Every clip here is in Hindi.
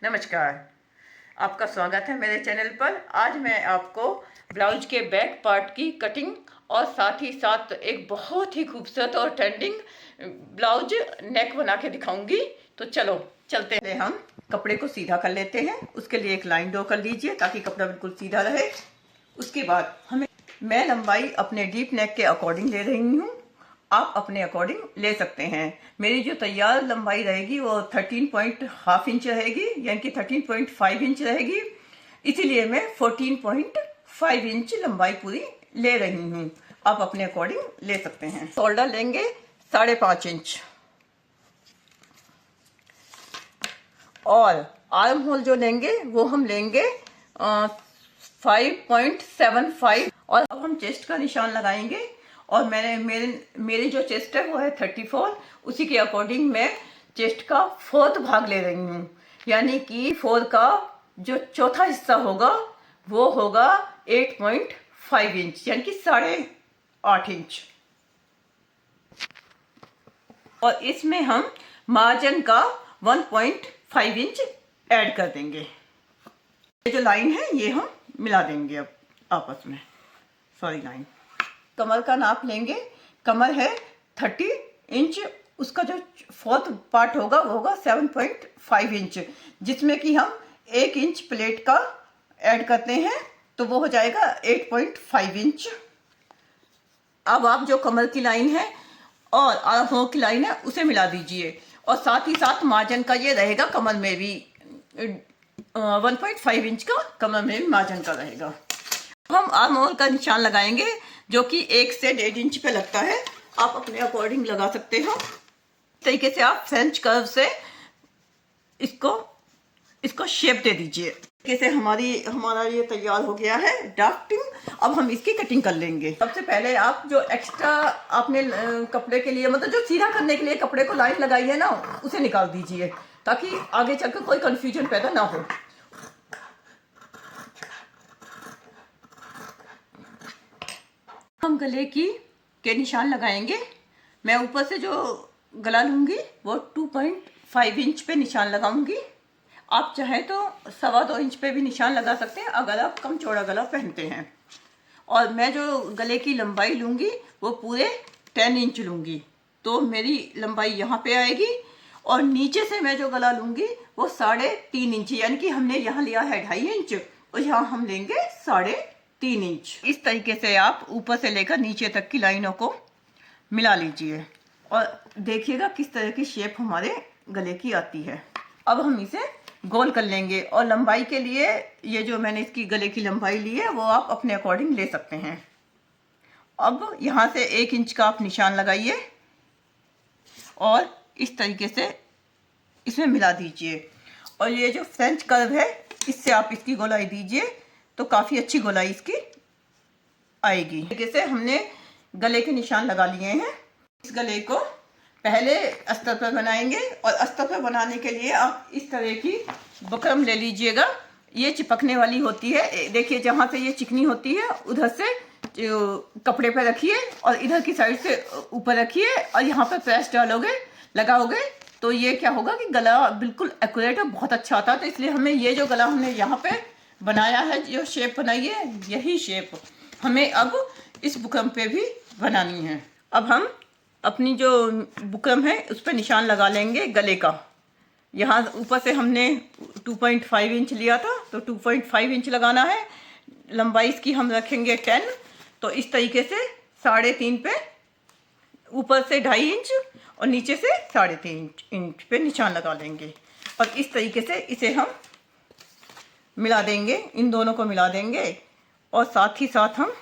नमस्कार, आपका स्वागत है मेरे चैनल पर। आज मैं आपको ब्लाउज के बैक पार्ट की कटिंग और साथ ही साथ एक बहुत ही खूबसूरत और ट्रेंडिंग ब्लाउज नेक बना के दिखाऊंगी। तो चलो चलते हैं। हम कपड़े को सीधा कर लेते हैं। उसके लिए एक लाइन ड्रॉ कर लीजिए ताकि कपड़ा बिल्कुल सीधा रहे। उसके बाद मैं लंबाई अपने डीप नेक के अकॉर्डिंग ले रही हूँ। आप अपने अकॉर्डिंग ले सकते हैं। मेरी जो तैयार लंबाई रहेगी वो 13.5 इंच रहेगी, यानी कि 13.5 इंच रहेगी। इसीलिए मैं 14.5 इंच लंबाई पूरी ले रही हूँ। आप अपने अकॉर्डिंग ले सकते हैं। शोल्डर लेंगे 5.5 इंच और आर्म होल जो लेंगे वो हम लेंगे 5.75। और अब हम चेस्ट का निशान लगाएंगे। और मेरी जो चेस्ट है वो है 34। उसी के अकॉर्डिंग मैं चेस्ट का 4th भाग ले रही हूँ, यानी कि 4 का जो चौथा हिस्सा होगा वो होगा 8.5 इंच, यानी कि 8.5 इंच। और इसमें हम मार्जिन का 1.5 इंच ऐड कर देंगे। ये जो लाइन है ये हम मिला देंगे अब आपस में। लाइन कमर का नाप लेंगे। कमर है 30 इंच। उसका जो 4th पार्ट होगा वो होगा 7.5 इंच, जिसमें कि हम 1 इंच प्लेट का ऐड करते हैं तो वो हो जाएगा 8.5 इंच। अब आप जो कमर की लाइन है और आर्म होल की लाइन है उसे मिला दीजिए। और साथ ही साथ मार्जिन का ये रहेगा, कमर में भी 1.5 इंच का कमर में भी मार्जिन का रहेगा। हम आर्म होल का निशान लगाएंगे जो कि 1 से 1.5 इंच पे लगता है। आप अपने अकॉर्डिंग लगा सकते हो। इस तरीके से आप फ्रेंच कर्व से इसको शेप दे दीजिए। कैसे हमारा ये तैयार हो गया है ड्राफ्टिंग। अब हम इसकी कटिंग कर लेंगे। सबसे पहले आप जो एक्स्ट्रा आपने कपड़े के लिए, मतलब जो सीधा करने के लिए कपड़े को लाइन लगाई है ना, उसे निकाल दीजिए ताकि आगे चलकर कोई कंफ्यूजन पैदा ना हो। हम गले के निशान लगाएंगे। मैं ऊपर से जो गला लूंगी वो 2.5 इंच पे निशान लगाऊंगी। आप चाहे तो 2.25 इंच पे भी निशान लगा सकते हैं अगर आप कम चौड़ा गला पहनते हैं। और मैं जो गले की लंबाई लूंगी वो पूरे 10 इंच लूंगी, तो मेरी लंबाई यहाँ पे आएगी। और नीचे से मैं जो गला लूंगी वो 3.5 इंच, यानी कि हमने यहाँ लिया है 2.5 इंच और यहाँ हम लेंगे 3.5 इंच। इस तरीके से आप ऊपर से लेकर नीचे तक की लाइनों को मिला लीजिए और देखिएगा किस तरह की शेप हमारे गले की आती है। अब हम इसे गोल कर लेंगे। और लंबाई के लिए ये जो मैंने इसकी गले की लंबाई ली है वो आप अपने अकॉर्डिंग ले सकते हैं। अब यहाँ से 1 इंच का आप निशान लगाइए और इस तरीके से इसमें मिला दीजिए। और ये जो फ्रेंच कर्व है इससे आप इसकी गोलाई दीजिए तो काफ़ी अच्छी गोलाई इसकी आएगी। इस तरीके से हमने गले के निशान लगा लिए हैं। इस गले को पहले अस्तर पर बनाएंगे और अस्तर पर बनाने के लिए आप इस तरह की बुकरम ले लीजिएगा। ये चिपकने वाली होती है। देखिए जहाँ से ये चिकनी होती है उधर से कपड़े पे रखिए और इधर की साइड से ऊपर रखिए और यहाँ पे प्रेस डालोगे, लगाओगे तो ये क्या होगा कि गला बिल्कुल एक्यूरेट और बहुत अच्छा आता है। तो इसलिए हमें ये जो गला हमने यहाँ पे बनाया है, जो शेप बनाई है, यही शेप हमें अब इस बुकरम पे भी बनानी है। अब हम अपनी जो बुकरम है उस पर निशान लगा लेंगे गले का। यहाँ ऊपर से हमने 2.5 इंच लिया था तो 2.5 इंच लगाना है। लंबाई इसकी हम रखेंगे 10, तो इस तरीके से 3.5 पे ऊपर से 2.5 इंच और नीचे से 3.5 इंच पे निशान लगा लेंगे। और इस तरीके से इसे हम मिला देंगे, इन दोनों को मिला देंगे। और साथ ही साथ हम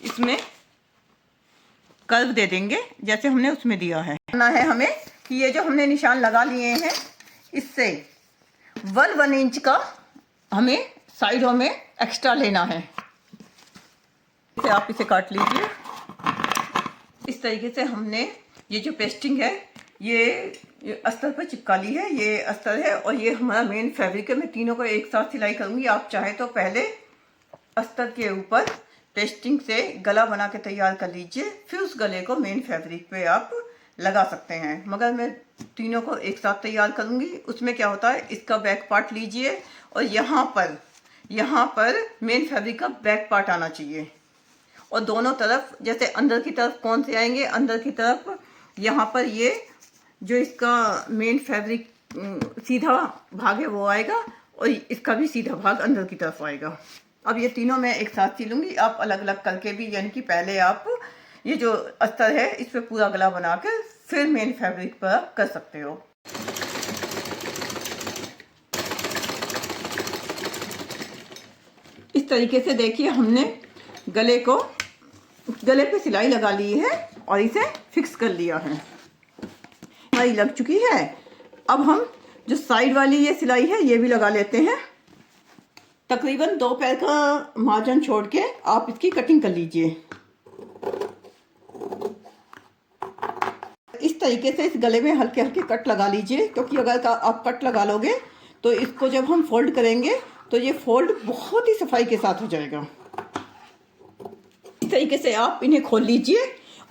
इसमें कर्व दे देंगे जैसे हमने उसमें दिया है। करना है हमें कि ये जो हमने निशान लगा लिए हैं इससे 1 इंच का हमें साइडों में एक्स्ट्रा लेना है। इसे आप इसे काट लीजिए। इस तरीके से हमने ये जो पेस्टिंग है ये अस्तर पर चिपका ली है। ये अस्तर है और ये हमारा मेन फैब्रिक है। मैं तीनों को एक साथ सिलाई करूँगी। आप चाहे तो पहले अस्तर के ऊपर पेस्टिंग से गला बना के तैयार कर लीजिए, फिर उस गले को मेन फैब्रिक पे आप लगा सकते हैं, मगर मैं तीनों को एक साथ तैयार करूँगी। उसमें क्या होता है, इसका बैक पार्ट लीजिए और यहाँ पर मेन फैब्रिक का बैक पार्ट आना चाहिए, और दोनों तरफ जैसे अंदर की तरफ कौन से आएंगे, अंदर की तरफ यहाँ पर ये जो इसका मेन फैब्रिक सीधा भाग है वो आएगा, और इसका भी सीधा भाग अंदर की तरफ आएगा। अब ये तीनों मैं एक साथ सिलूँगी, आप अलग अलग करके भी, यानी कि पहले आप ये जो अस्तर है इस पर पूरा गला बना कर फिर मेन फैब्रिक पर आप कर सकते हो। इस तरीके से देखिए हमने गले पे सिलाई लगा ली है और इसे फिक्स कर लिया है, हमारी लग चुकी है। अब हम जो साइड वाली ये सिलाई है ये भी लगा लेते हैं। तकरीबन 2 पैर का मार्जिन छोड़ के आप इसकी कटिंग कर लीजिए। इस तरीके से इस गले में हल्के हल्के कट लगा लीजिए, क्योंकि अगर आप कट लगा लोगे तो इसको जब हम फोल्ड करेंगे तो ये फोल्ड बहुत ही सफाई के साथ हो जाएगा। इस तरीके से आप इन्हें खोल लीजिए,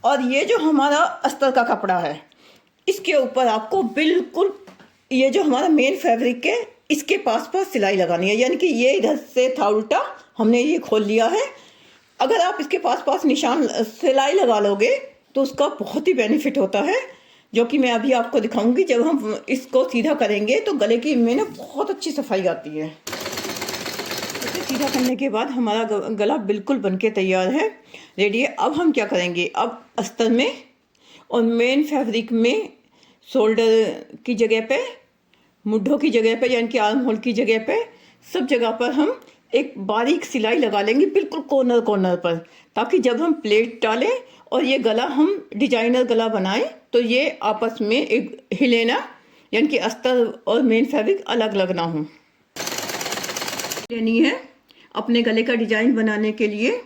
और ये जो हमारा अस्तर का कपड़ा है इसके ऊपर आपको बिल्कुल ये जो हमारा मेन फैब्रिक है इसके पास सिलाई लगानी है, यानी कि ये इधर से था उल्टा, हमने ये खोल लिया है। अगर आप इसके पास निशान सिलाई लगा लोगे तो उसका बहुत ही बेनिफिट होता है, जो कि मैं अभी आपको दिखाऊंगी। जब हम इसको सीधा करेंगे तो गले की में ना बहुत अच्छी सफाई आती है। इसे सीधा करने के बाद हमारा गला बिल्कुल बनके तैयार है, रेडी है। अब हम क्या करेंगे, अब अस्तर में और मेन फैब्रिक में शोल्डर की जगह पे, मुड्ढों की जगह पे, यानी कि आर्म होल की जगह पे, सब जगह पर हम एक बारीक सिलाई लगा लेंगे बिल्कुल कॉर्नर पर, ताकि जब हम प्लेट डालें और ये गला हम डिजाइनर गला बनाएं तो ये आपस में एक हिले ना, यानी कि अस्तर और मेन फैब्रिक अलग अलग ना हो। लेनी है अपने गले का डिजाइन बनाने के लिए,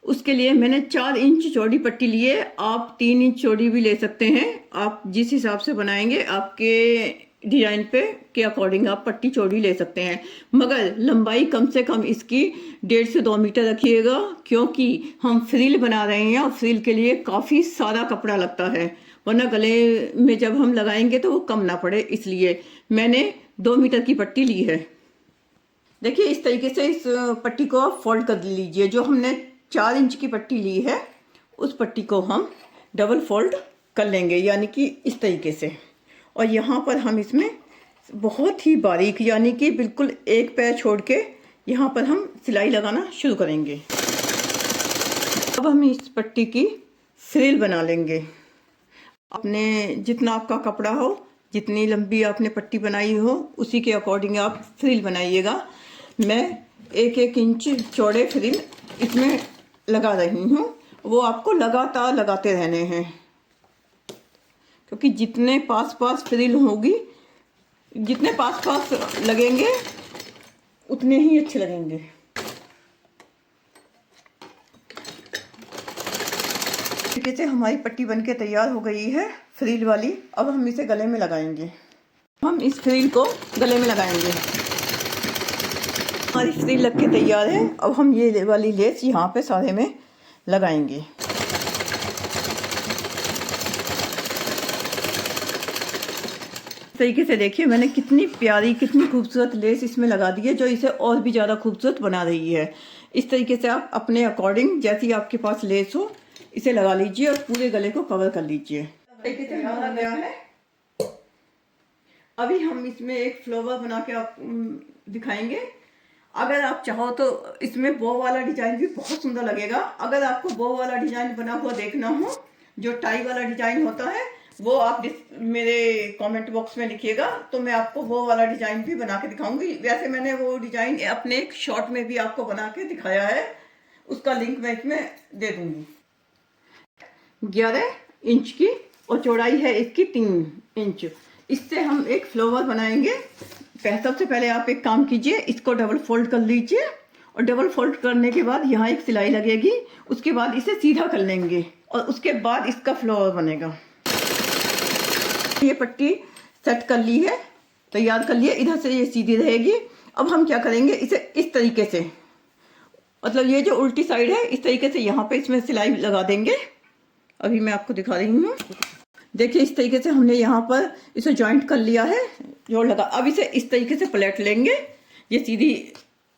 उसके लिए मैंने 4 इंच चौड़ी पट्टी ली है। आप 3 इंच चौड़ी भी ले सकते हैं, आप जिस हिसाब से बनाएंगे आपके डिजाइन पे के अकॉर्डिंग आप पट्टी चौड़ी ले सकते हैं, मगर लंबाई कम से कम इसकी 1.5 से 2 मीटर रखिएगा, क्योंकि हम फ्रिल बना रहे हैं और फ्रिल के लिए काफ़ी सारा कपड़ा लगता है, वरना गले में जब हम लगाएंगे तो वो कम ना पड़े, इसलिए मैंने 2 मीटर की पट्टी ली है। देखिए इस तरीके से इस पट्टी को आप फोल्ड कर लीजिए। जो हमने 4 इंच की पट्टी ली है उस पट्टी को हम डबल फोल्ड कर लेंगे, यानी कि इस तरीके से, और यहाँ पर हम इसमें बहुत ही बारीक, यानी कि बिल्कुल एक पैर छोड़ के यहाँ पर हम सिलाई लगाना शुरू करेंगे। अब हम इस पट्टी की फ्रिल बना लेंगे। अपने जितना आपका कपड़ा हो, जितनी लंबी आपने पट्टी बनाई हो, उसी के अकॉर्डिंग आप फ्रिल बनाइएगा। मैं 1-1 इंच चौड़े फ्रिल इसमें लगा रही हूँ, वो आपको लगातार लगाते रहने हैं, क्योंकि जितने पास फ्रिल होगी, जितने पास लगेंगे उतने ही अच्छे लगेंगे। तरीके से हमारी पट्टी बनके तैयार हो गई है फ्रिल वाली। अब हम इसे गले में लगाएंगे। हम इस फ्रिल को गले में लगाएंगे। हमारी फ्रिल लग के तैयार है। अब हम ये वाली लेस यहाँ पे सारे में लगाएंगे। तरीके से देखिए मैंने कितनी प्यारी, कितनी खूबसूरत लेस इसमें लगा दी है, जो इसे और भी ज़्यादा खूबसूरत बना रही है। इस तरीके से आप अपने अकॉर्डिंग जैसी आपके पास लेस हो इसे लगा लीजिए और पूरे गले को कवर कर लीजिए। तरीके से हमारा गया है। अभी हम इसमें एक फ्लावर बना के आप दिखाएंगे। अगर आप चाहो तो इसमें बो वाला डिजाइन भी बहुत सुंदर लगेगा। अगर आपको बो वाला डिजाइन बना हुआ देखना हो, जो टाई वाला डिजाइन होता है, वो आप मेरे कमेंट बॉक्स में लिखिएगा, तो मैं आपको वो वाला डिजाइन भी बना के दिखाऊंगी। वैसे मैंने वो डिजाइन अपने एक शॉर्ट में भी आपको बना के दिखाया है, उसका लिंक मैं इसमें दे दूंगी। 11 इंच की और चौड़ाई है इसकी 3 इंच। इससे हम एक फ्लावर बनाएंगे। सबसे पहले आप एक काम कीजिए, इसको डबल फोल्ड कर लीजिए और डबल फोल्ड करने के बाद यहाँ एक सिलाई लगेगी, उसके बाद इसे सीधा कर लेंगे और उसके बाद इसका फ्लावर बनेगा। ये पट्टी सेट कर ली है, तैयार कर लिए, इधर से ये सीधी रहेगी। अब हम क्या करेंगे, इसे इस तरीके से, मतलब ये जो उल्टी साइड है इस तरीके से यहाँ पे इसमें सिलाई लगा देंगे। अभी मैं आपको दिखा रही हूँ। देखिए इस तरीके से हमने यहाँ पर इसे जॉइंट कर लिया है, जोड़ लगा। अब इसे इस तरीके से पलट लेंगे, ये सीधी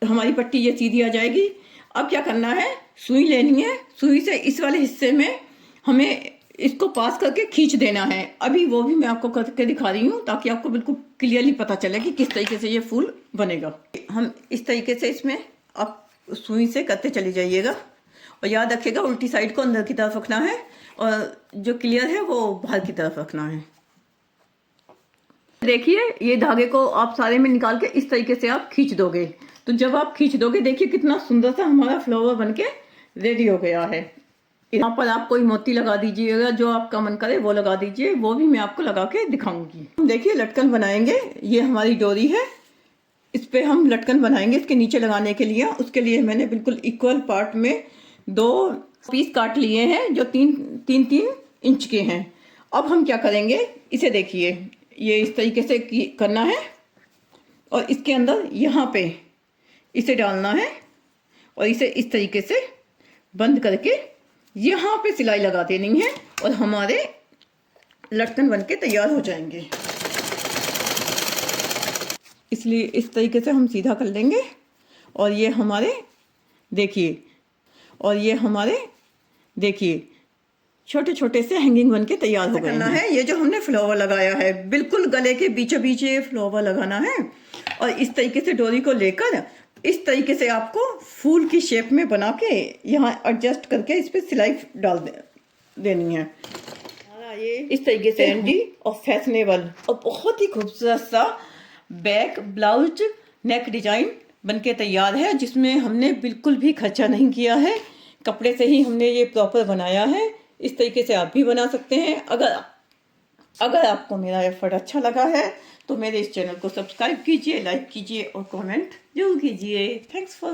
हमारी पट्टी ये सीधी आ जाएगी। अब क्या करना है, सुई लेनी है, सुई से इस वाले हिस्से में हमें इसको पास करके खींच देना है। अभी वो भी मैं आपको करके दिखा रही हूँ ताकि आपको बिल्कुल क्लियरली पता चले कि किस तरीके से ये फूल बनेगा। हम इस तरीके से इसमें आप सुई से करते चली जाइएगा और याद रखिएगा उल्टी साइड को अंदर की तरफ रखना है और जो क्लियर है वो बाहर की तरफ रखना है। देखिए ये धागे को आप सारे में निकाल के इस तरीके से आप खींच दोगे, तो जब आप खींच दोगे देखिए कितना सुंदर सा हमारा फ्लावर बनके रेडी हो गया है। यहाँ पर आप कोई मोती लगा दीजिएगा, जो आपका मन करे वो लगा दीजिए, वो भी मैं आपको लगा के दिखाऊंगी। हम देखिए लटकन बनाएंगे, ये हमारी डोरी है, इस पे हम लटकन बनाएंगे इसके नीचे लगाने के लिए। उसके लिए मैंने बिल्कुल इक्वल पार्ट में 2 पीस काट लिए हैं जो 3-3 इंच के हैं। अब हम क्या करेंगे, इसे देखिए ये इस तरीके से करना है और इसके अंदर यहाँ पे इसे डालना है और इसे इस तरीके से बंद करके यहाँ पे सिलाई लगा देनी है और हमारे लटकन बनके तैयार हो जाएंगे। इसलिए इस तरीके से हम सीधा कर लेंगे और ये हमारे देखिए, और ये हमारे देखिए छोटे छोटे से हैंगिंग बनके तैयार हो गए हैं। ये जो हमने फ्लावर लगाया है बिल्कुल गले के बीचों बीच ये फ्लावर लगाना है और इस तरीके से डोरी को लेकर इस तरीके से आपको फूल की शेप में बना के यहाँ एडजस्ट करके इस पर सिलाई डाल देनी है। ये इस तरीके से ट्रेंडी और फैशनेबल और बहुत ही खूबसूरत सा बैक ब्लाउज नेक डिजाइन बनके तैयार है, जिसमें हमने बिल्कुल भी खर्चा नहीं किया है, कपड़े से ही हमने ये प्रॉपर बनाया है। इस तरीके से आप भी बना सकते हैं। अगर आपको मेरा एफर्ट अच्छा लगा है तो मेरे इस चैनल को सब्सक्राइब कीजिए, लाइक कीजिए और कमेंट जरूर कीजिए। Thanks for